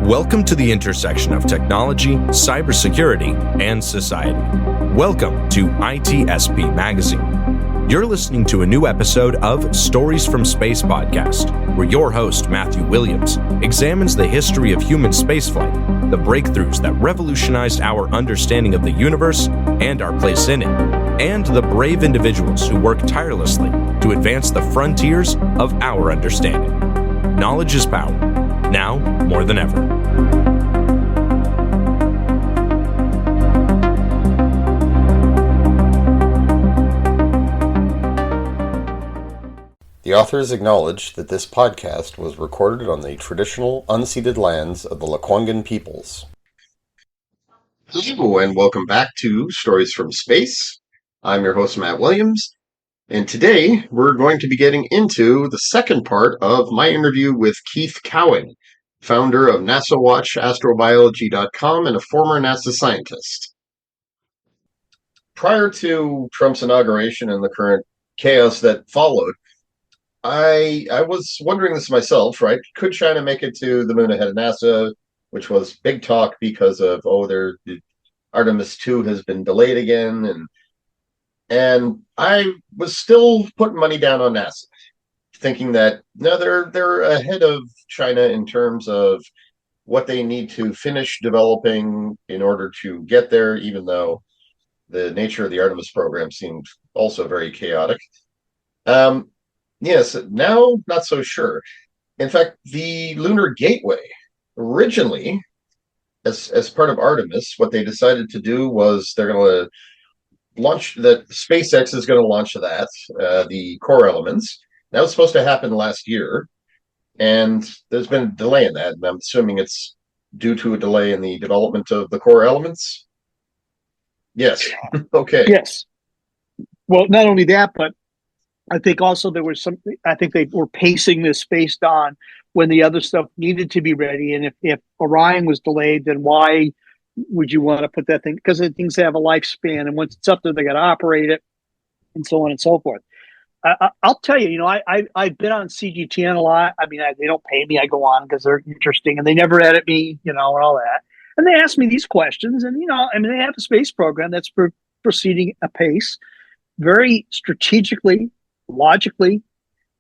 Welcome to the intersection of technology, cybersecurity, and society. Welcome to ITSP Magazine. You're listening to a new episode of Stories from Space podcast, where your host, Matthew Williams, examines the history of human spaceflight, the breakthroughs that revolutionized our understanding of the universe and our place in it, and the brave individuals who work tirelessly to advance the frontiers of our understanding. Knowledge is power, now more than ever. The authors acknowledge that this podcast was recorded on the traditional, unceded lands of the Lekwungen peoples. Hello, and welcome back to Stories from Space. I'm your host, Matt Williams, and today we're going to be getting into the second part of my interview with Keith Cowan, founder of NASAWatchAstrobiology.com and a former NASA scientist. Prior to Trump's inauguration and the current chaos that followed, I was wondering this myself, right? Could China make it to the moon ahead of NASA, which was big talk because of, Artemis 2 has been delayed again. And I was still putting money down on NASA, thinking that, no, they're ahead of China in terms of what they need to finish developing in order to get there, even though the nature of the Artemis program seemed also very chaotic. Yes, now not so sure. In fact, the Lunar Gateway, originally, as part of Artemis, what they decided to do was they're going to launch that. SpaceX is going to launch that, the core elements. That was supposed to happen last year, and there's been a delay in that, and I'm assuming it's due to a delay in the development of the core elements. Yes. Okay. Yes. Well, not only that, but I think also there was something, I think they were pacing this based on when the other stuff needed to be ready. And if Orion was delayed, then why would you want to put that thing? Because things have a lifespan, and once it's up there, they got to operate it, and so on and so forth. I'll tell you, I've been on CGTN a lot. I mean, they don't pay me. I go on because they're interesting, and they never edit me, and all that. And they ask me these questions, and, they have a space program that's proceeding apace, very strategically, logically.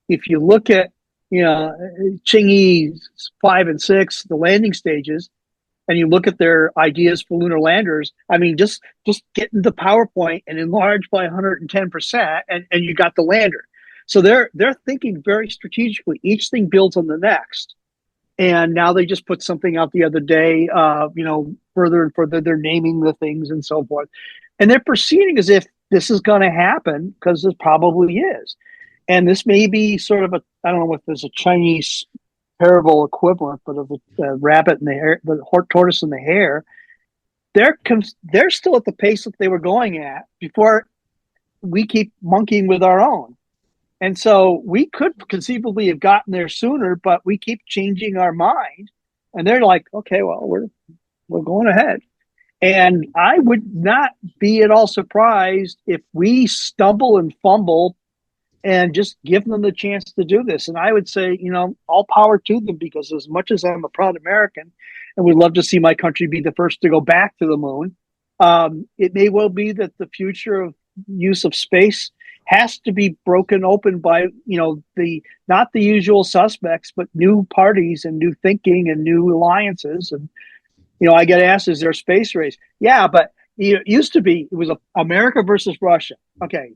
If you look at, Chang'e 5 and 6, the landing stages, and you look at their ideas for lunar landers, I mean, just get into PowerPoint and enlarge by 110%, and you got the lander. So they're thinking very strategically. Each thing builds on the next. And now they just put something out the other day, further and further, they're naming the things and so forth. And they're proceeding as if this is going to happen, because it probably is. And this may be sort of I don't know if there's a Chinese parable equivalent, but of the rabbit and the hare, the tortoise and the hare, they're still at the pace that they were going at before we keep monkeying with our own. And so we could conceivably have gotten there sooner, but we keep changing our mind. And they're like, okay, well, we're going ahead. And I would not be at all surprised if we stumble and fumble and just give them the chance to do this. And I would say, all power to them, because as much as I'm a proud American and would love to see my country be the first to go back to the moon, it may well be that the future of use of space has to be broken open by, not the usual suspects, but new parties and new thinking and new alliances. And, I get asked, is there a space race? Yeah, but it used to be, it was America versus Russia. Okay,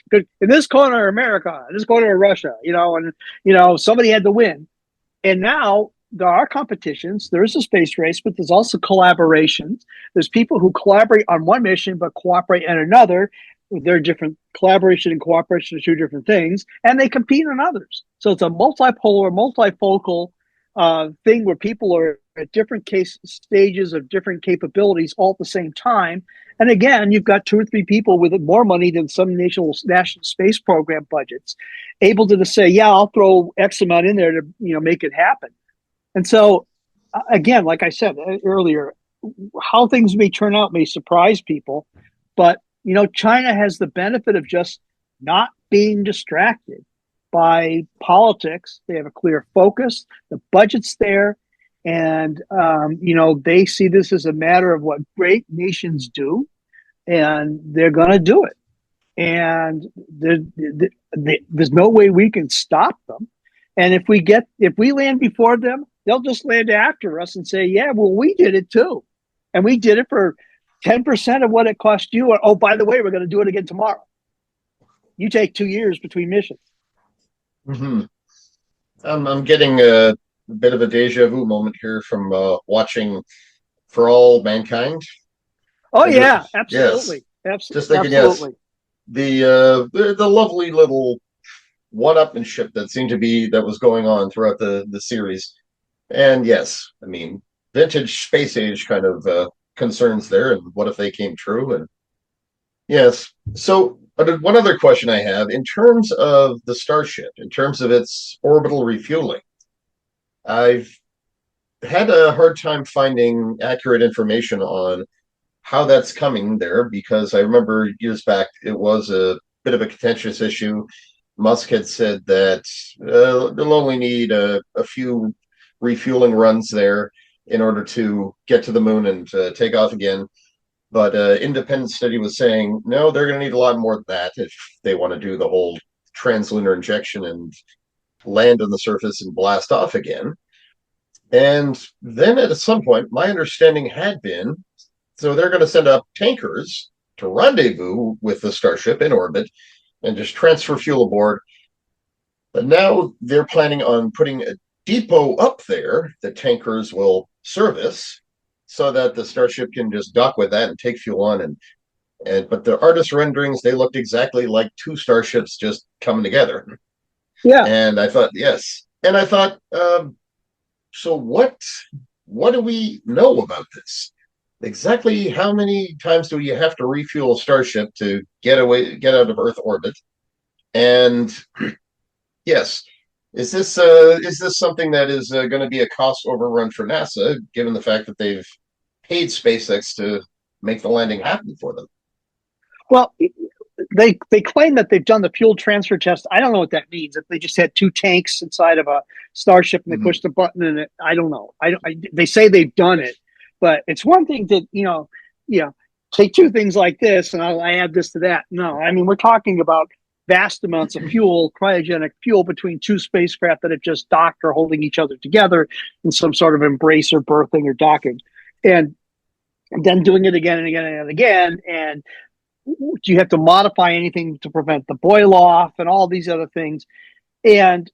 good. In this corner, America, in this corner, Russia, and, somebody had to win. And now there are competitions. There is a space race, but there's also collaborations. There's people who collaborate on one mission, but cooperate on another. They're different. Collaboration and cooperation are two different things, and they compete on others. So it's a multipolar, multifocal thing where people are at different stages of different capabilities all at the same time. And again, you've got 2 or 3 people with more money than some national space program budgets, able to say, yeah, I'll throw X amount in there to make it happen. And so again, like I said earlier, how things may turn out may surprise people, but China has the benefit of just not being distracted by politics. They have a clear focus. The budget's there, and they see this as a matter of what great nations do, and they're going to do it. And there's no way we can stop them. And if we land before them, they'll just land after us and say, "Yeah, well, we did it too, and we did it for 10% of what it cost you." Or, "Oh, by the way, we're going to do it again tomorrow." You take 2 years between missions. Mm-hmm. I'm getting a bit of a deja vu moment here from watching For All Mankind. Oh And yeah, yes, absolutely, just thinking, yes, absolutely. the lovely little one-upmanship that was going on throughout the series. And yes, I mean, vintage space age kind of concerns there, and what if they came true? And yes, so one other question I have, in terms of the Starship, in terms of its orbital refueling, I've had a hard time finding accurate information on how that's coming there, because I remember years back it was a bit of a contentious issue. Musk had said that they'll only need a few refueling runs there in order to get to the moon and take off again. But independent study was saying, no, they're going to need a lot more than that if they want to do the whole translunar injection and land on the surface and blast off again. And then at some point, my understanding had been, so they're going to send up tankers to rendezvous with the Starship in orbit and just transfer fuel aboard. But now they're planning on putting a depot up there that tankers will service, so that the Starship can just dock with that and take fuel on. And but the artist renderings, they looked exactly like two starships just coming together. Yeah. And I thought, yes. And I thought, so what do we know about this? Exactly how many times do you have to refuel a Starship to get out of Earth orbit? And yes, is this something that is going to be a cost overrun for NASA, given the fact that they've paid SpaceX to make the landing happen for them? Well, they claim that they've done the fuel transfer test. I don't know what that means. If they just had two tanks inside of a Starship and they pushed a button and I don't know. They say they've done it, but it's one thing to take two things like this and I add this to that. No, I mean, we're talking about vast amounts of fuel, cryogenic fuel, between two spacecraft that have just docked or holding each other together in some sort of embrace or berthing or docking, and then doing it again and again and again. And do you have to modify anything to prevent the boil off and all these other things? And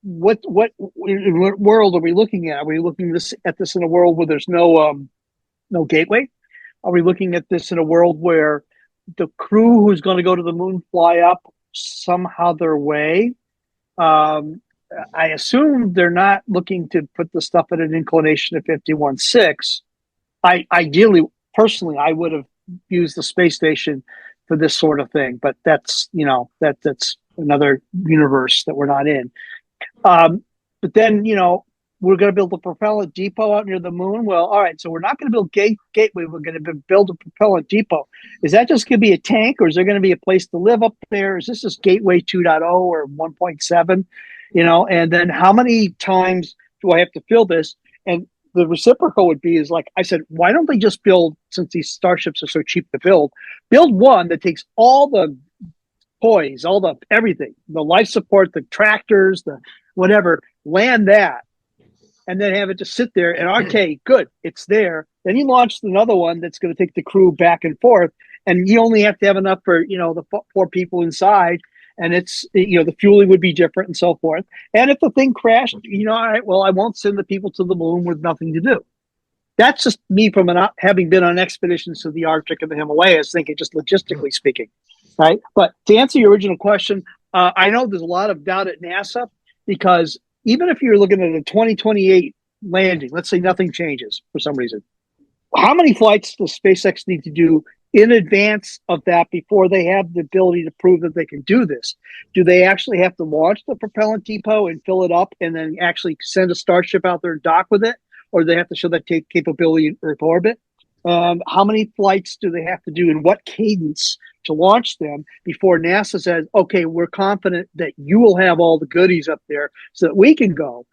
what world are we looking at? Are we looking at this in a world where there's no gateway? Are we looking at this in a world where the crew who's going to go to the moon fly up somehow their way? I assume they're not looking to put the stuff at an inclination of 51.6. Ideally, personally, I would have used the space station for this sort of thing, but that's that's another universe that we're not in. But then we're going to build a propellant depot out near the moon. Well, all right, so we're not going to build gateway. We're going to build a propellant depot. Is that just going to be a tank, or is there going to be a place to live up there? Is this just gateway 2.0 or 1.7? And then how many times do I have to fill this? And the reciprocal would be, is like I said, why don't they just build, since these starships are so cheap to build one that takes all the toys, all the everything, the life support, the tractors, the whatever, land that, and then have it just sit there. And okay, good, it's there. Then you launch another one that's going to take the crew back and forth, and you only have to have enough for the 4 people inside. And it's the fueling would be different and so forth. And if the thing crashed, all right, well, I won't send the people to the moon with nothing to do. That's just me from having been on expeditions to the Arctic and the Himalayas, thinking just logistically speaking, right? But to answer your original question, I know there's a lot of doubt at NASA, because even if you're looking at a 2028 landing, let's say nothing changes for some reason, how many flights does SpaceX need to do in advance of that, before they have the ability to prove that they can do this? Do they actually have to launch the propellant depot and fill it up and then actually send a Starship out there and dock with it? Or do they have to show that capability in Earth orbit? How many flights do they have to do, and what cadence to launch them before NASA says, okay, we're confident that you will have all the goodies up there so that we can go?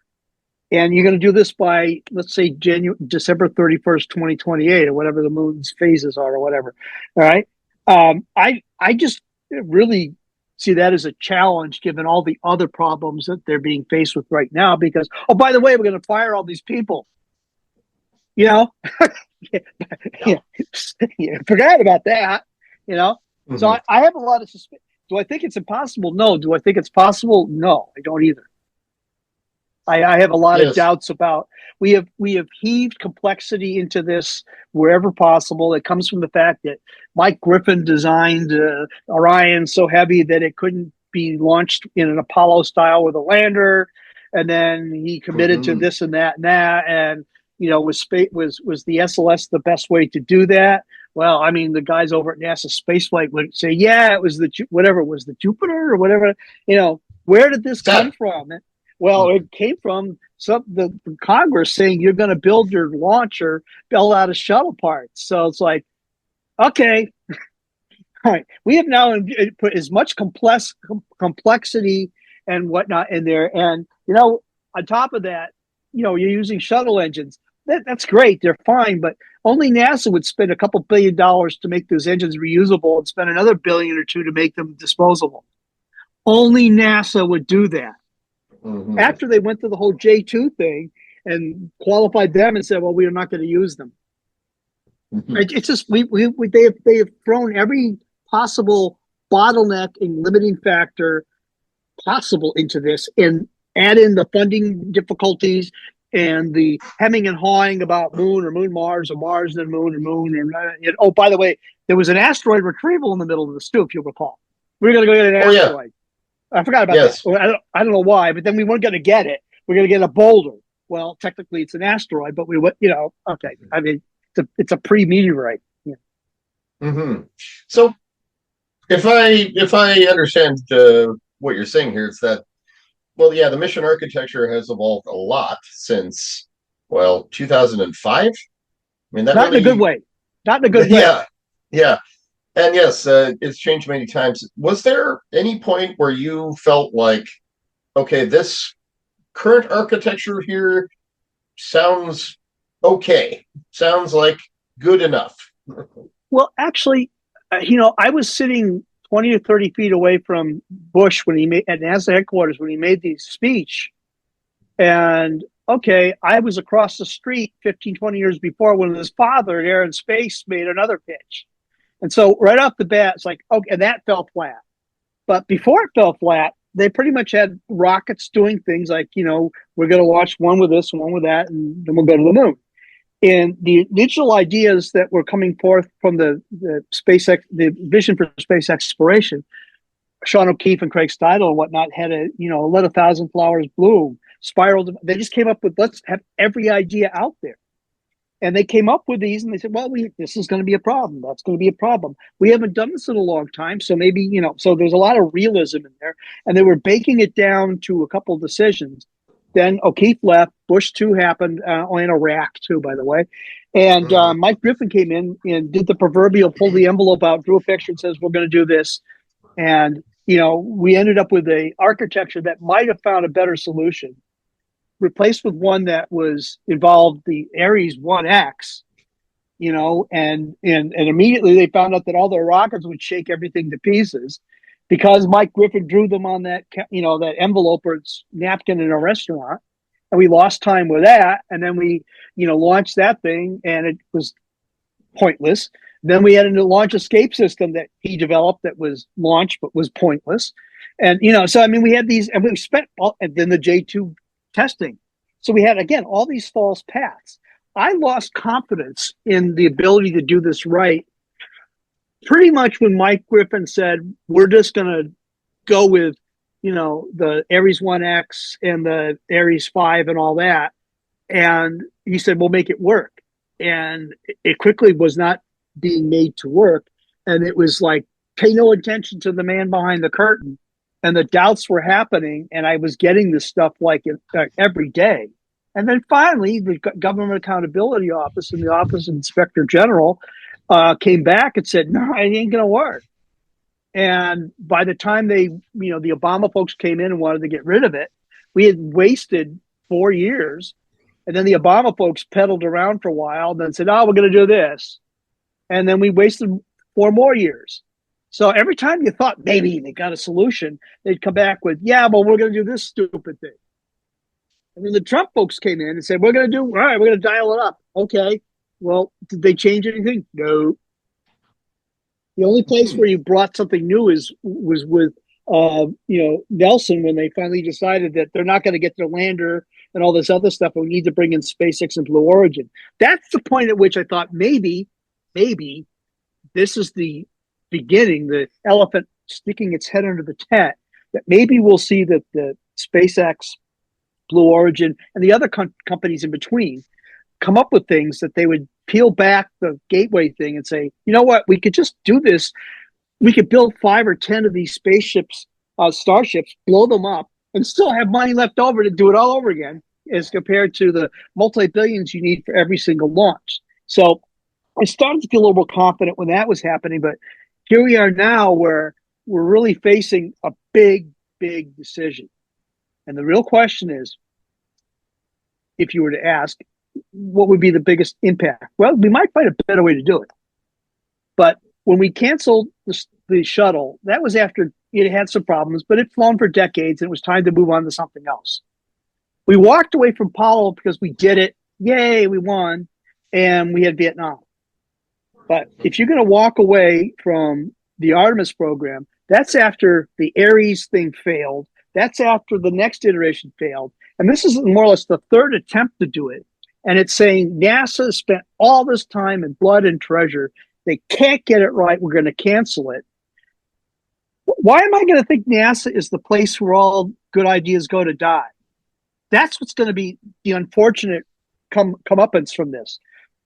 And you're going to do this by, let's say, December 31st, 2028, or whatever the moon's phases are, or whatever. All right. I just really see that as a challenge, given all the other problems that they're being faced with right now. Because, oh, by the way, we're going to fire all these people. You know, yeah, forgot about that. You know, so I have a lot of suspicion. Do I think it's impossible? No. Do I think it's possible? No, I don't either. I have a lot of doubts about. We have heaved complexity into this wherever possible. It comes from the fact that Mike Griffin designed Orion so heavy that it couldn't be launched in an Apollo style with a lander, and then he committed to this and that, and you know, was the SLS the best way to do that? Well, I mean, the guys over at NASA Spaceflight would say, yeah, it was the Jupiter or whatever. You know, where did this come from? Well, it came from the Congress saying you're going to build your launcher, build out of shuttle parts. So it's like, okay, all right, we have now put as much complexity and whatnot in there. And, you know, on top of that, you know, you're using shuttle engines. That's great. They're fine. But only NASA would spend a couple $1 billion to make those engines reusable and spend another $1 billion or $2 billion to make them disposable. Only NASA would do that. After they went through the whole J2 thing and qualified them and said, well, we are not going to use them. It's just, they have thrown every possible bottleneck and limiting factor possible into this, and add in the funding difficulties and the hemming and hawing about moon or moon Mars or Mars then moon or moon. And oh, by the way, there was an asteroid retrieval in the middle of this too, if you recall. We were going to go get an asteroid. Yeah. I forgot about that. I don't know why, but then we weren't going to get it. We're going to get a boulder. Well, technically it's an asteroid, but we would, you know, okay. I mean, it's a pre-meteorite. Yeah. So if I understand what you're saying here, it's that, well, yeah, the mission architecture has evolved a lot since, 2005. I mean, that not in a good way. Not in a good way. Yeah. And yes, it's changed many times. Was there any point where you felt like, okay, this current architecture here sounds okay, sounds like good enough? Well, actually, you know, I was sitting 20 or 30 feet away from Bush when he made at NASA headquarters when he made the speech. And okay, I was across the street 15, 20 years before when his father at Air and Space made another pitch. And so right off the bat, it's like, okay, and that fell flat. But before it fell flat, they pretty much had rockets doing things like, you know, we're going to launch one with this, one with that, and then we'll go to the moon. And the initial ideas that were coming forth from the vision for space exploration, Sean O'Keefe and Craig Steidel and whatnot had let 1,000 flowers bloom, spiraled. They just came up with, let's have every idea out there. And they came up with these and they said, well, this is going to be a problem. That's going to be a problem. We haven't done this in a long time. So maybe, you know, so there's a lot of realism in there. And they were baking it down to a couple of decisions. Then O'Keefe left. Bush 2 happened, in Iraq too, by the way. And Mike Griffin came in and did the proverbial pull the envelope out, drew a picture and says, we're going to do this. And, you know, we ended up with a architecture that might have found a better solution, replaced with one that involved the Ares 1X, you know, and immediately they found out that all their rockets would shake everything to pieces because Mike Griffin drew them on that, you know, that envelope or napkin in a restaurant. And we lost time with that. And then we, you know, launched that thing and it was pointless. Then we had a launch escape system that he developed that was launched but was pointless. And, you know, so, I mean, we had these, and we spent, and then the J2 testing. So we had, again, all these false paths. I lost confidence in the ability to do this right pretty much when Mike Griffin said, we're just going to go with, you know, the Ares 1X and the Ares 5 and all that. And he said, we'll make it work. And it quickly was not being made to work. And it was like, pay no attention to the man behind the curtain. And the doubts were happening. And I was getting this stuff like every day. And then finally, the Government Accountability Office and the Office of Inspector General came back and said, no, it ain't going to work. And by the time the Obama folks came in and wanted to get rid of it, we had wasted 4 years. And then the Obama folks peddled around for a while and then said, oh, we're going to do this. And then we wasted 4 more years. So every time you thought maybe they got a solution, they'd come back with, yeah, but we're going to do this stupid thing. And then the Trump folks came in and said, we're going to dial it up. Okay. Well, did they change anything? No. The only place where you brought something new was with Nelson, when they finally decided that they're not going to get their lander and all this other stuff, and we need to bring in SpaceX and Blue Origin. That's the point at which I thought maybe this is the beginning, the elephant sticking its head under the tent, that maybe we'll see that the SpaceX, Blue Origin, and the other companies in between come up with things that they would peel back the gateway thing and say, you know what, we could just do this. We could build 5 or 10 of these spaceships, starships, blow them up, and still have money left over to do it all over again, as compared to the multi-billions you need for every single launch. So I started to feel a little more confident when that was happening, but here we are now where we're really facing a big, big decision. And the real question is, if you were to ask, what would be the biggest impact? Well, we might find a better way to do it. But when we canceled the shuttle, that was after it had some problems, but it'd flown for decades and it was time to move on to something else. We walked away from Apollo because we did it. Yay, we won. And we had Vietnam. But if you're going to walk away from the Artemis program, that's after the Ares thing failed. That's after the next iteration failed. And this is more or less the third attempt to do it. And it's saying NASA spent all this time and blood and treasure. They can't get it right. We're going to cancel it. Why am I going to think NASA is the place where all good ideas go to die? That's what's going to be the unfortunate comeuppance from this.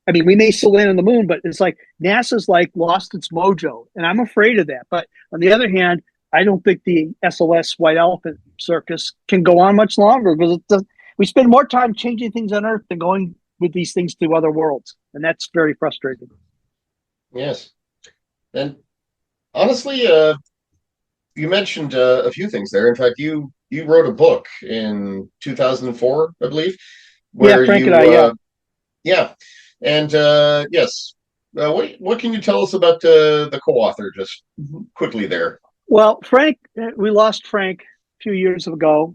I mean, we may still land on the moon, but it's like NASA's like lost its mojo, and I'm afraid of that. But on the other hand, I don't think the SLS white elephant circus can go on much longer, because we spend more time changing things on Earth than going with these things to other worlds, and that's very frustrating. Yes, and honestly, you mentioned a few things there. In fact, you wrote a book in 2004, I believe, where Frank and I. Yeah. And yes, what can you tell us about the co-author, just quickly there? Well, Frank, we lost Frank a few years ago.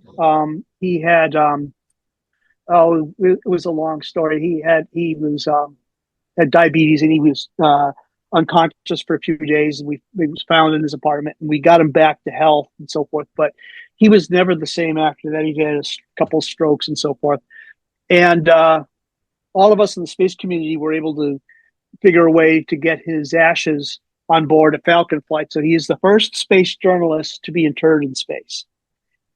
He had it was a long story. He had diabetes, and he was unconscious for a few days, and he was found in his apartment, and we got him back to health and so forth. But he was never the same after that. He had a couple of strokes and so forth, and all of us in the space community were able to figure a way to get his ashes on board a Falcon flight. So he is the first space journalist to be interred in space.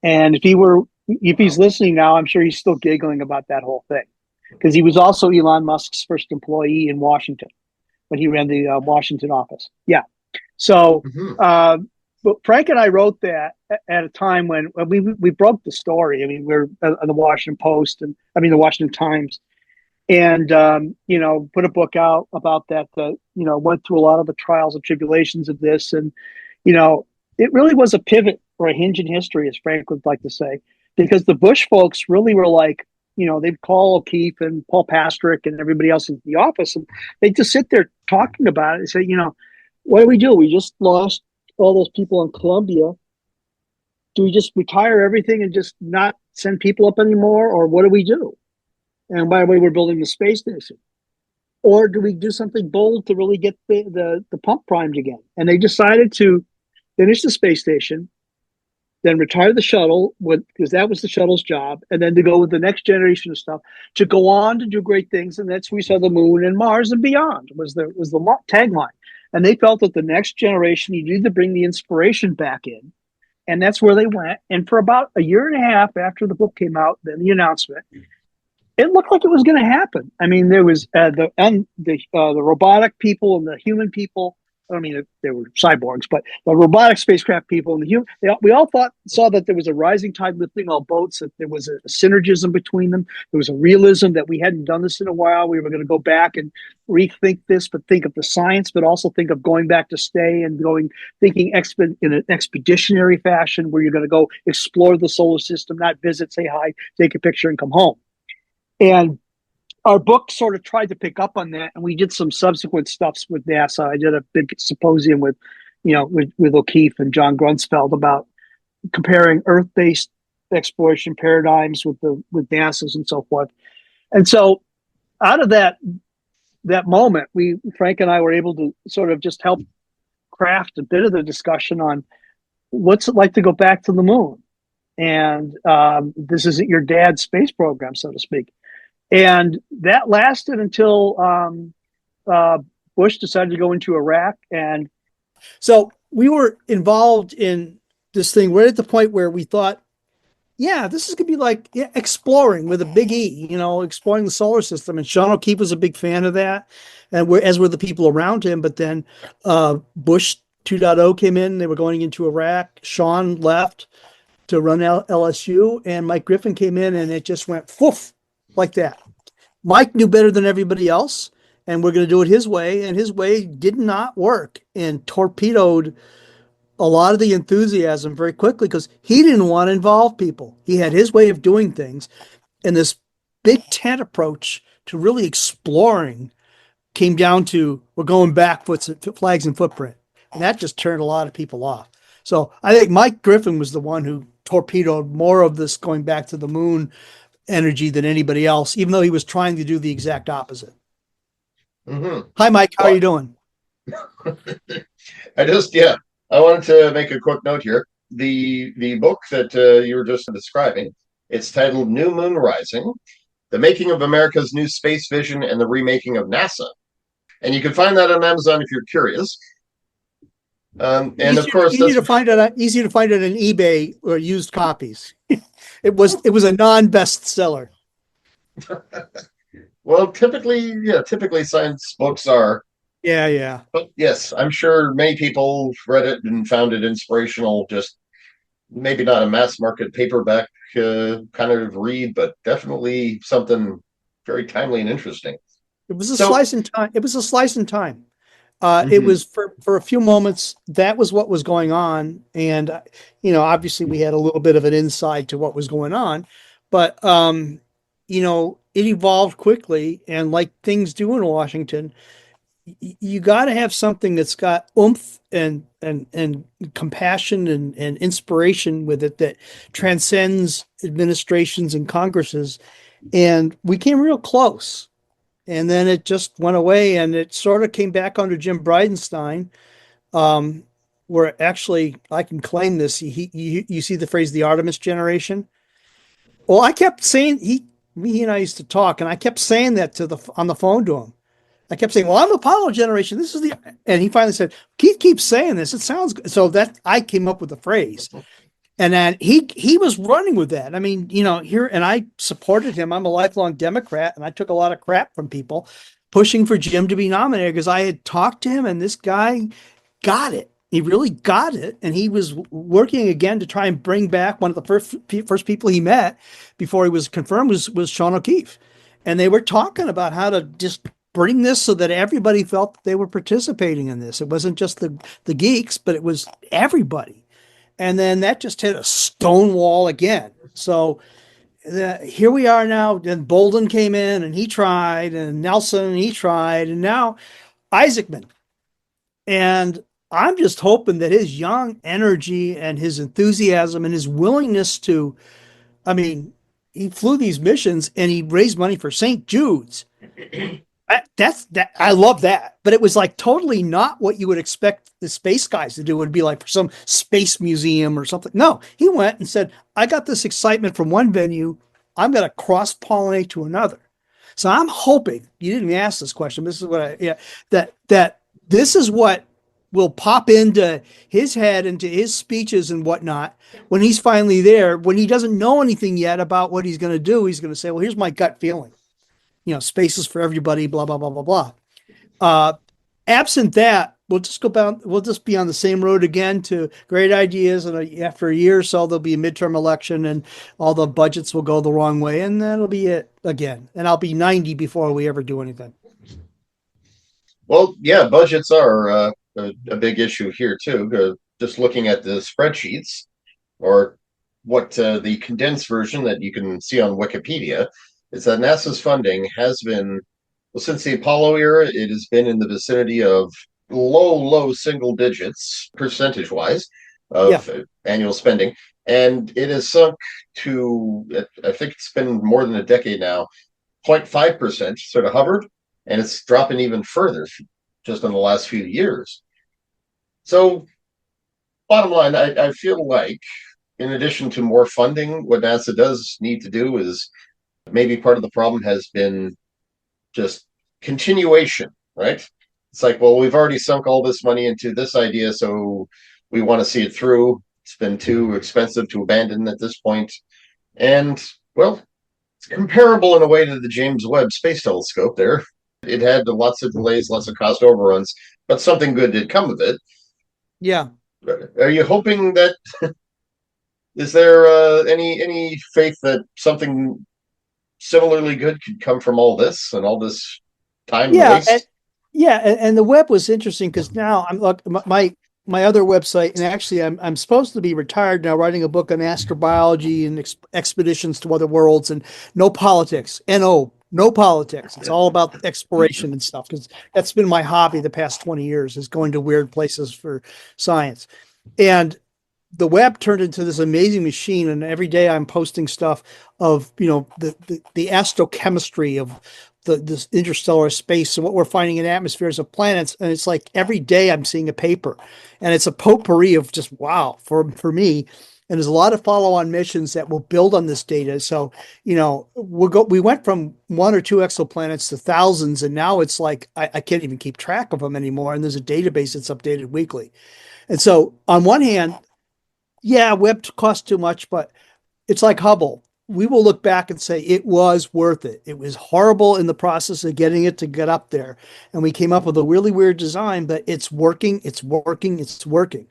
And if he's listening now, I'm sure he's still giggling about that whole thing, because he was also Elon Musk's first employee in Washington when he ran the Washington office. Yeah. So, but Frank and I wrote that at a time when we broke the story. I mean, we're on the Washington Post the Washington Times. And, put a book out about that, went through a lot of the trials and tribulations of this. And, it really was a pivot or a hinge in history, as Frank would like to say, because the Bush folks really were like, they'd call O'Keefe and Paul Pastrick and everybody else in the office, and they'd just sit there talking about it and say, what do we do? We just lost all those people in Colombia. Do we just retire everything and just not send people up anymore? Or what do we do? And by the way, we're building the space station. Or do we do something bold to really get the pump primed again? And they decided to finish the space station, then retire the shuttle, because that was the shuttle's job, and then to go with the next generation of stuff, to go on to do great things. And that's when we saw the moon and Mars and beyond was the tagline. And they felt that the next generation, you need to bring the inspiration back in. And that's where they went. And for about a year and a half after the book came out, then the announcement, it looked like it was going to happen. I mean, there was the robotic people and the human people I mean, they were cyborgs, but the robotic spacecraft people and we all saw that there was a rising tide lifting all boats, that there was a synergism between them. There was a realism that we hadn't done this in a while. We were going to go back and rethink this, but think of the science, but also think of going back to stay and thinking in an expeditionary fashion where you're going to go explore the solar system, not visit, say hi, take a picture, and come home. And our book sort of tried to pick up on that, and we did some subsequent stuffs with NASA. I did a big symposium with O'Keefe and John Grunsfeld about comparing Earth-based exploration paradigms with NASA's and so forth. And so, out of that moment, Frank and I were able to sort of just help craft a bit of the discussion on what's it like to go back to the moon, and this isn't your dad's space program, so to speak. And that lasted until Bush decided to go into Iraq. And so we were involved in this thing right at the point where we thought, yeah, this is going to be like exploring with a big E, exploring the solar system. And Sean O'Keefe was a big fan of that, and as were the people around him. But then Bush 2.0 came in. They were going into Iraq. Sean left to run LSU, and Mike Griffin came in, and it just went poof. Like that. Mike knew better than everybody else, and we're going to do it his way, and his way did not work and torpedoed a lot of the enthusiasm very quickly because he didn't want to involve people. He had his way of doing things, and this big tent approach to really exploring came down to we're going back flags and footprint, and that just turned a lot of people off. So I think Mike Griffin was the one who torpedoed more of this going back to the moon energy than anybody else, even though he was trying to do the exact opposite. Mm-hmm. Hi, Mike. How are you doing? I wanted to make a quick note here. The book that you were just describing, it's titled New Moon Rising, The Making of America's New Space Vision and the Remaking of NASA. And you can find that on Amazon if you're curious. And of course, easy to find it on eBay or used copies. It was a non-bestseller. Well, typically science books are. Yeah. But yes, I'm sure many people read it and found it inspirational. Just maybe not a mass market paperback kind of read, but definitely something very timely and interesting. It was a slice in time. It was a slice in time. It was for a few moments. That was what was going on. And, obviously we had a little bit of an insight to what was going on, but, it evolved quickly, and like things do in Washington, you got to have something that's got oomph and compassion and inspiration with it that transcends administrations and Congresses. And we came real close. And then it just went away, and it sort of came back under Jim Bridenstine, where actually I can claim this. You see the phrase "the Artemis generation." Well, I kept saying he and I used to talk, and I kept saying that on the phone to him. I kept saying, "Well, I'm the Apollo generation. This is the," and he finally said, "Keith keeps saying this. It sounds good." So that I came up with the phrase. And then he was running with that. I mean, and I supported him. I'm a lifelong Democrat, and I took a lot of crap from people pushing for Jim to be nominated because I had talked to him, and this guy got it. He really got it. And he was working again to try and bring back one of the first people he met before he was confirmed was Sean O'Keefe. And they were talking about how to just bring this so that everybody felt that they were participating in this. It wasn't just the geeks, but it was everybody. And then that just hit a stone wall again. So here we are now. Then Bolden came in, and he tried, and Nelson, and he tried, and now Isaacman. And I'm just hoping that his young energy and his enthusiasm and his willingness to, he flew these missions and he raised money for St. Jude's. I love that, but it was like totally not what you would expect the space guys to do. It would be like for some space museum or something. No, he went and said, I got this excitement from one venue. I'm going to cross pollinate to another. So I'm hoping you didn't ask this question. This is what that this is what will pop into his head, into his speeches and whatnot. When he's finally there, when he doesn't know anything yet about what he's going to do, he's going to say, well, here's my gut feeling. Space is for everybody, blah, blah, blah, blah, blah. Absent that, we'll just go down. We'll just be on the same road again to great ideas. And after a year or so, there'll be a midterm election, and all the budgets will go the wrong way, and that'll be it again. And I'll be 90 before we ever do anything. Well, yeah, budgets are a big issue here too. Just looking at the spreadsheets, or what the condensed version that you can see on Wikipedia, is that NASA's funding has been, well, since the Apollo era, it has been in the vicinity of low single digits percentage wise Yeah. of annual spending. And it has sunk to, I think it's been more than a decade now, 0.5%, sort of hovered, and it's dropping even further just in the last few years. So, bottom line, I feel like, in addition to more funding, what NASA does need to do is, maybe part of the problem has been just continuation, right? It's like, well, we've already sunk all this money into this idea, so we want to see it through. It's been too expensive to abandon at this point. And, well, it's comparable in a way to the James Webb Space Telescope there. It had lots of delays, lots of cost overruns, but something good did come of it. Yeah. Are you hoping that, is there any faith that something similarly good could come from all this and all this time and Yeah. waste? And the web was interesting because now I'm like my other website, and actually I'm supposed to be retired now, writing a book on astrobiology and expeditions to other worlds, and no politics. No politics. It's all about exploration and stuff, because that's been my hobby the past 20 years, is going to weird places for science. And the web turned into this amazing machine, and every day I'm posting stuff of, the astrochemistry of this interstellar space and what we're finding in atmospheres of planets. And it's like every day I'm seeing a paper, and it's a potpourri of just wow for me. And there's a lot of follow-on missions that will build on this data. So, we went from one or two exoplanets to thousands, and now it's like I can't even keep track of them anymore. And there's a database that's updated weekly. And so on one hand, yeah, web costs too much, but it's like Hubble. We will look back and say it was worth it. It was horrible in the process of getting it to get up there. And we came up with a really weird design, but it's working, it's working, it's working.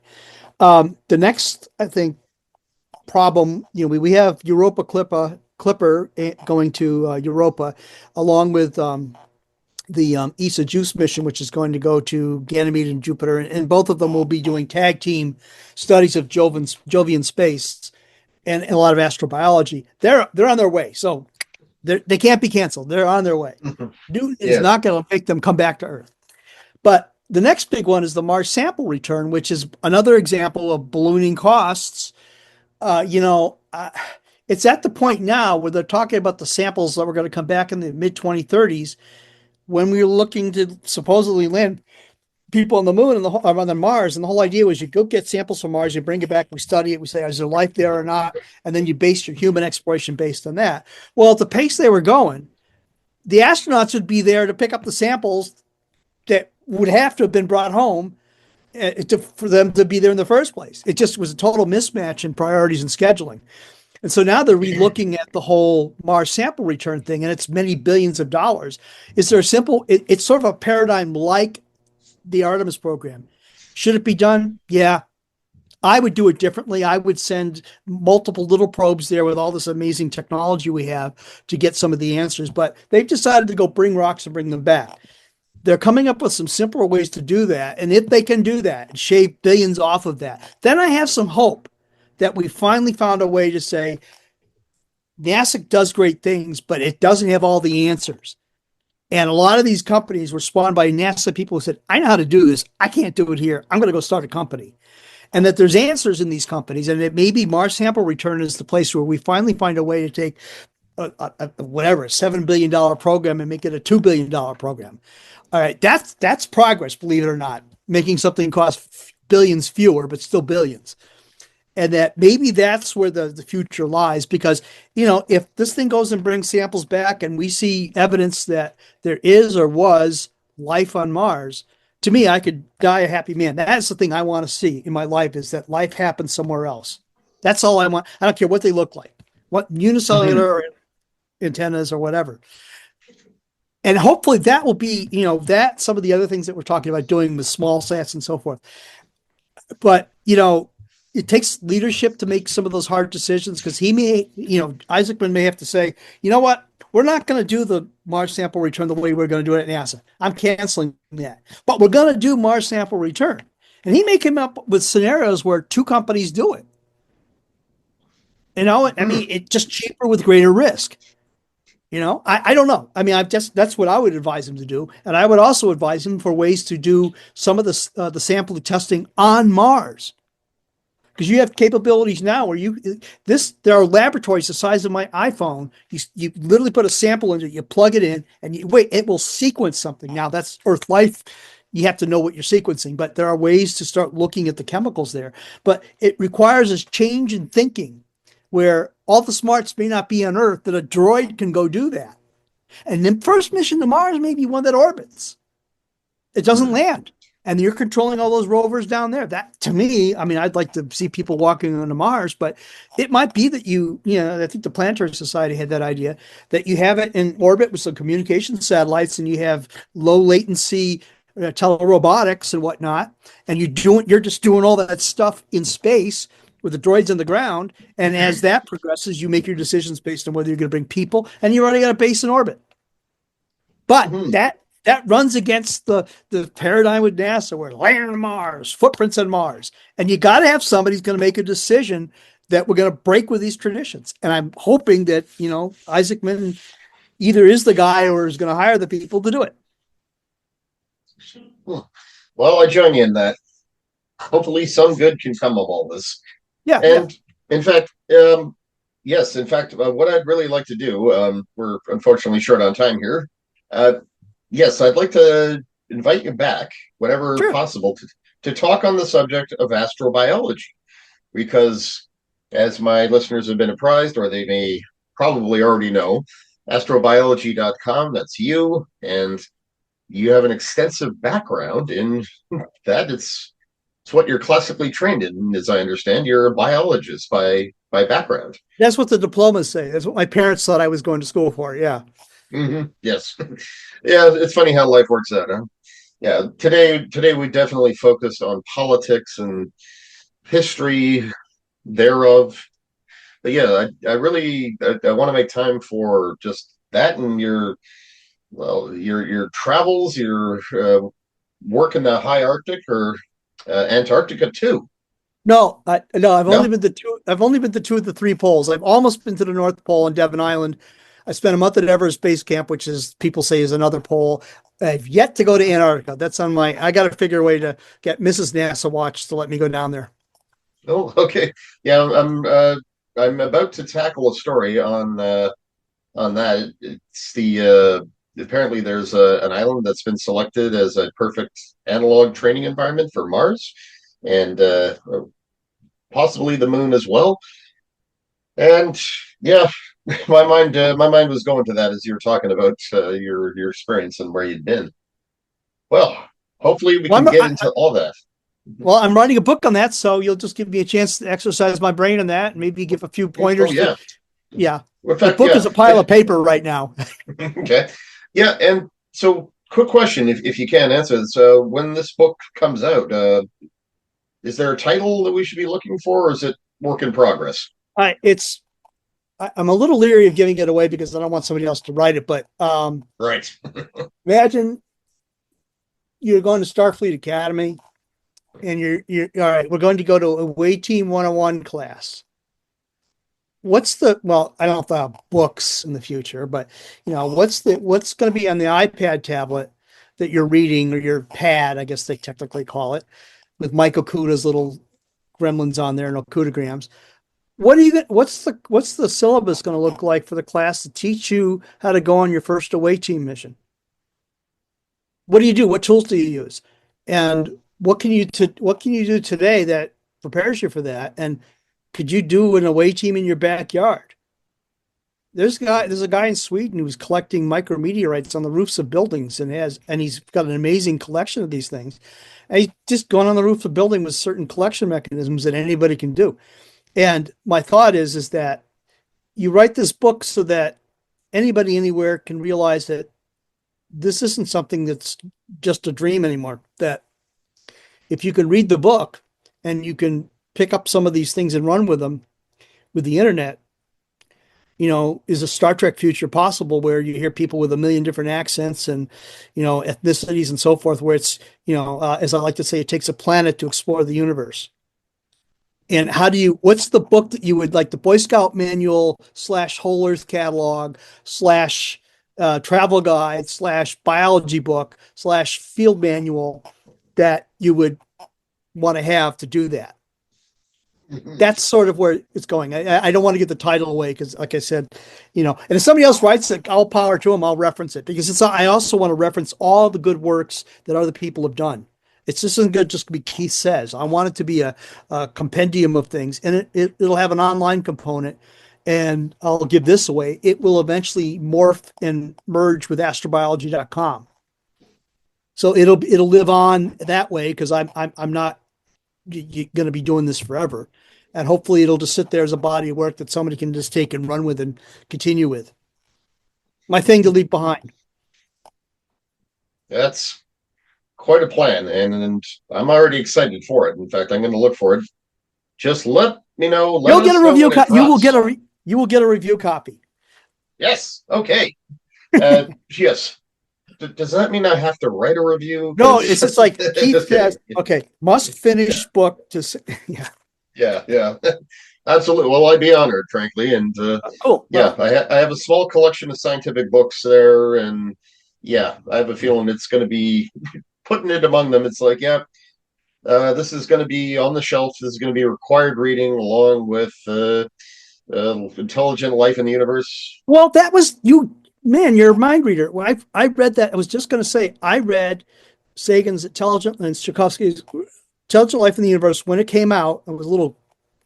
The next, I think, problem, we have Europa Clipper going to Europa, along with the ESA JUICE mission, which is going to go to Ganymede and Jupiter, and both of them will be doing tag team studies of Jovian space and a lot of astrobiology. They're on their way, so they can't be canceled. They're on their way. Newton is not going to make them come back to Earth. But the next big one is the Mars sample return, which is another example of ballooning costs. It's at the point now where they're talking about the samples that were going to come back in the mid 2030s, when we were looking to supposedly land people on the moon and on the Mars. And the whole idea was you go get samples from Mars, you bring it back, we study it, we say, is there life there or not? And then you base your human exploration based on that. Well, at the pace they were going, the astronauts would be there to pick up the samples that would have to have been brought home for them to be there in the first place. It just was a total mismatch in priorities and scheduling. And so now they're relooking at the whole Mars sample return thing, and it's many billions of dollars. Is there a simple, it's sort of a paradigm like the Artemis program. Should it be done? Yeah. I would do it differently. I would send multiple little probes there with all this amazing technology we have to get some of the answers, but they've decided to go bring rocks and bring them back. They're coming up with some simpler ways to do that. And if they can do that and shave billions off of that, then I have some hope that we finally found a way to say NASA does great things, but it doesn't have all the answers. And a lot of these companies were spawned by NASA people who said, I know how to do this. I can't do it here. I'm going to go start a company. And that there's answers in these companies. And it maybe Mars sample return is the place where we finally find a way to take a $7 billion program and make it a $2 billion program. All right. That's progress, believe it or not, making something cost billions fewer, but still billions. And that maybe that's where the future lies, because, if this thing goes and brings samples back and we see evidence that there is or was life on Mars, to me, I could die a happy man. That's the thing I want to see in my life, is that life happens somewhere else. That's all I want. I don't care what they look like, what unicellular antennas or whatever. And hopefully that will be, that some of the other things that we're talking about doing with small sats and so forth. But, it takes leadership to make some of those hard decisions because Isaacman may have to say, you know what? We're not going to do the Mars sample return the way we're going to do it at NASA. I'm canceling that. But we're going to do Mars sample return. And he may come up with scenarios where two companies do it. I mean, it's just cheaper with greater risk. I don't know. I mean, that's what I would advise him to do. And I would also advise him for ways to do some of the sample testing on Mars. Because you have capabilities now where there are laboratories the size of my iPhone. You literally put a sample in it, you plug it in, and it will sequence something. Now that's Earth life. You have to know what you're sequencing, but there are ways to start looking at the chemicals there. But it requires a change in thinking where all the smarts may not be on Earth, that a droid can go do that. And the first mission to Mars may be one that orbits. It doesn't land. And you're controlling all those rovers down there. That, to me, I mean, I'd like to see people walking onto Mars, but it might be that I think the Planetary Society had that idea, that you have it in orbit with some communication satellites and you have low latency telerobotics and whatnot. And you're just doing all that stuff in space with the droids on the ground. And as that progresses, you make your decisions based on whether you're going to bring people, and you already got a base in orbit. But that runs against the paradigm with NASA, where land on Mars, footprints on Mars. And you got to have somebody who's going to make a decision that we're going to break with these traditions. And I'm hoping that, Isaacman either is the guy or is going to hire the people to do it. Well, I join you in that. Hopefully some good can come of all this. Yeah. And in fact, yes, in fact, what I'd really like to do, we're unfortunately short on time here. Yes, I'd like to invite you back whenever possible to talk on the subject of astrobiology, because as my listeners have been apprised, or they may probably already know, astrobiology.com, that's you, and you have an extensive background in that. It's what you're classically trained in, as I understand. You're a biologist by background. That's what the diplomas say. That's what my parents thought I was going to school for. Yeah. Mm-hmm. Yes. Yeah, it's funny how life works out, huh? Yeah. Today we definitely focused on politics and history thereof. But yeah, I really want to make time for just that and your travels, your work in the high Arctic or Antarctica too. No, I've only been to two. I've only been to two of the three poles. I've almost been to the North Pole and Devon Island. I spent a month at Everest Base Camp, which is, people say, is another pole. I've yet to go to Antarctica. That's on I got to figure a way to get Mrs. NASA Watch to let me go down there. Oh, okay. Yeah, I'm about to tackle a story on that. It's apparently there's an island that's been selected as a perfect analog training environment for Mars, and possibly the moon as well. And yeah, my mind was going to that as you were talking about your experience and where you'd been. Well, hopefully we can get into all that. Well, I'm writing a book on that, so you'll just give me a chance to exercise my brain on that and maybe give a few pointers. Oh, yeah. In fact, the book is a pile of paper right now. Okay. Yeah, and so quick question, if you can answer this. When this book comes out, is there a title that we should be looking for, or is it work in progress? I'm a little leery of giving it away because I don't want somebody else to write it, but right. Imagine you're going to Starfleet Academy and you're all right, we're going to go to a Away Team 101 class. I don't know if I have books in the future, but what's going to be on the iPad tablet that you're reading, or your pad, I guess they technically call it, with Mike Okuda's little gremlins on there and Okudagrams. What's the syllabus going to look like for the class to teach you how to go on your first away team mission? What do you do? What tools do you use? And what can you do today that prepares you for that? And could you do an away team in your backyard? There's a guy in Sweden who's collecting micrometeorites on the roofs of buildings and he's got an amazing collection of these things. And he's just gone on the roof of a building with certain collection mechanisms that anybody can do. And my thought is that you write this book so that anybody anywhere can realize that this isn't something that's just a dream anymore. That if you can read the book and you can pick up some of these things and run with them with the internet, is a Star Trek future possible where you hear people with a million different accents and, ethnicities and so forth, where it's, as I like to say, it takes a planet to explore the universe. And what's the book that you would like, the Boy Scout manual / whole earth catalog / travel guide / biology book / field manual that you would want to have to do that? That's sort of where it's going. I don't want to give the title away because, like I said, and if somebody else writes it, all power to them. I'll reference it because I also want to reference all the good works that other people have done. It's just isn't good just to be Keith says. I want it to be a compendium of things, and it'll have an online component. And I'll give this away. It will eventually morph and merge with astrobiology.com. So it'll live on that way because I'm not going to be doing this forever. And hopefully it'll just sit there as a body of work that somebody can just take and run with and continue with. My thing to leave behind. That's quite a plan, and I'm already excited for it. In fact, I'm going to look for it. Just let me know. You'll get a review copy. You will get a review copy. Yes. Okay. Yes. Does that mean I have to write a review? No, it's just like Keith says. Okay, must finish book to. Yeah. Yeah. Absolutely. Well, I'd be honored, frankly, and cool. Yeah, I have a small collection of scientific books there, and yeah, I have a feeling it's going to be putting it among them. It's like, this is going to be on the shelf. This is going to be required reading along with Intelligent Life in the Universe. Well, that was you. Man, you're a mind reader. When I read that, I was just going to say, I read Sagan's Intelligent and Tchaikovsky's Intelligent Life in the Universe when it came out. I was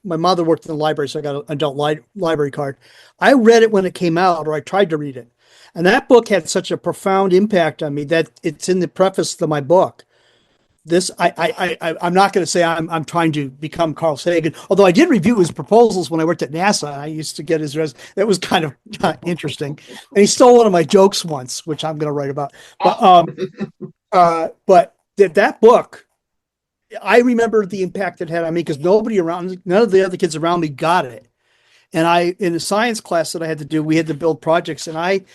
my mother worked in the library, so I got an adult library card. I read it when it came out, or I tried to read it. And that book had such a profound impact on me that it's in the preface to my book. This, I'm not going to say I'm trying to become Carl Sagan, although I did review his proposals when I worked at NASA. I used to get his that was kind of interesting, and he stole one of my jokes once, which I'm going to write about. But that book, I remember the impact it had on me because none of the other kids around me got it. And in a science class that I had to do, we had to build projects, and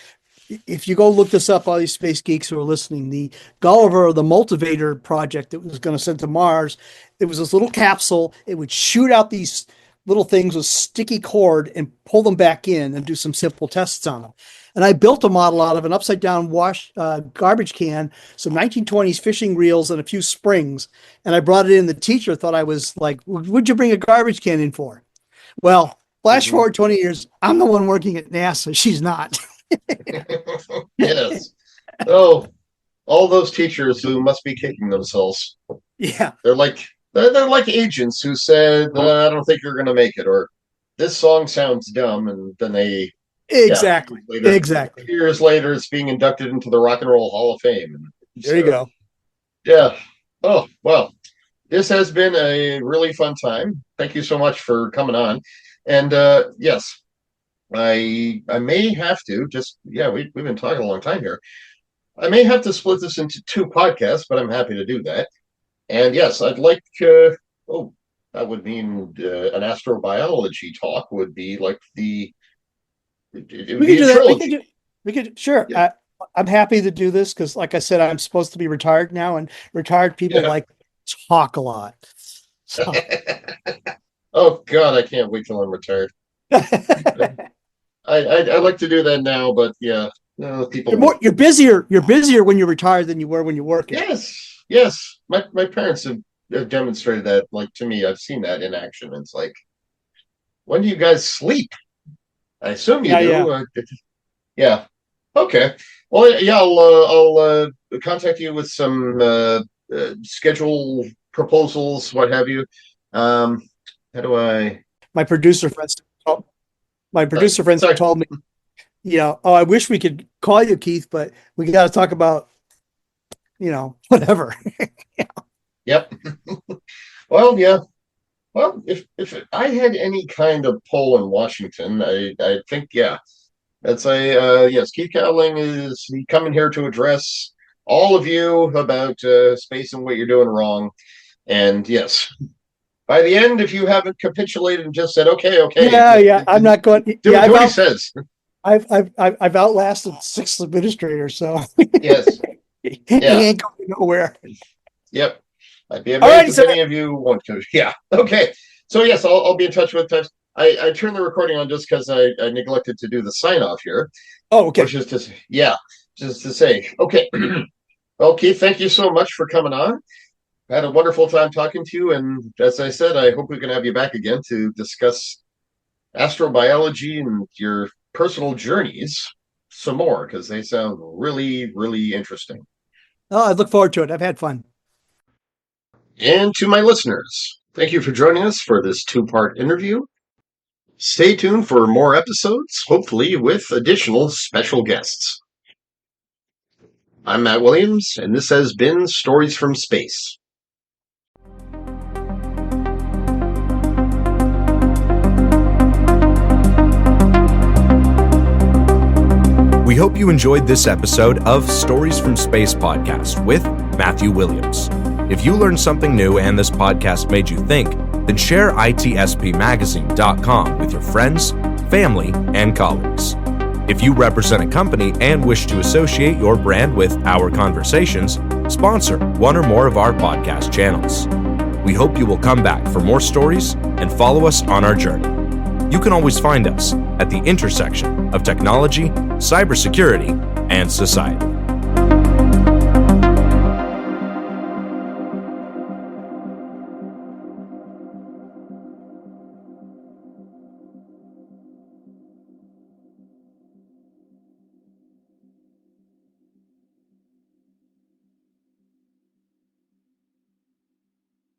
if you go look this up, all these space geeks who are listening, the Gulliver, the Multivator project that was going to send to Mars, it was this little capsule. It would shoot out these little things with sticky cord and pull them back in and do some simple tests on them. And I built a model out of an upside down garbage can, some 1920s fishing reels, and a few springs. And I brought it in. The teacher thought I was like, "What'd you bring a garbage can in for?" Well, flash forward 20 years, I'm the one working at NASA. She's not. Yes. Oh, all those teachers who must be kicking themselves. Yeah. They're like agents who said, "I don't think you're going to make it," or "This song sounds dumb," and then they exactly. Years later, it's being inducted into the Rock and Roll Hall of Fame. There you go. Yeah. Oh, well, this has been a really fun time. Thank you so much for coming on. And yes, I may have to we've been talking a long time here. I may have to split this into 2 podcasts, but I'm happy to do that. And yes, I'd like that would mean an astrobiology talk would be like it would be a trilogy. We could sure. Yeah. I'm happy to do this because, like I said, I'm supposed to be retired now, and retired people like to talk a lot. So. Oh God, I can't wait till I'm retired. I like to do that now, but people. You're busier when you're retired than you were when you're working. Yes. My parents have demonstrated that. Like, to me, I've seen that in action. It's like, when do you guys sleep? I assume you do. Yeah. Okay. Well, yeah. I'll contact you with some schedule proposals, what have you. How do I? My producer friends told me, I wish we could call you, Keith, but we got to talk about, whatever. Yep. Well, yeah. Well, if I had any kind of pull in Washington, I think, I'd say, yes, Keith Cowling is coming here to address all of you about space and what you're doing wrong. And yes, by the end, if you haven't capitulated and just said, okay, Yeah. I'm not going. do Yeah, what he says. I've outlasted 6 administrators, so Yes. he Yeah. ain't going nowhere. Yep. I'd be All amazed right, if so- any of you want to. Yeah. Okay. So yes, I'll be in touch with types. I turned the recording on just because I neglected to do the sign off here. Oh, okay. Which is just to say, okay. Well, Keith, thank you so much for coming on. I had a wonderful time talking to you, and as I said, I hope we can have you back again to discuss astrobiology and your personal journeys some more, because they sound really, really interesting. Oh, I look forward to it. I've had fun. And to my listeners, thank you for joining us for this 2-part interview. Stay tuned for more episodes, hopefully with additional special guests. I'm Matt Williams, and this has been Stories from Space. We hope you enjoyed this episode of Stories from Space podcast with Matthew Williams. If you learned something new and this podcast made you think, then share itspmagazine.com with your friends, family, and colleagues. If you represent a company and wish to associate your brand with our conversations, sponsor one or more of our podcast channels. We hope you will come back for more stories and follow us on our journey. You can always find us at the intersection of technology, cybersecurity, and society.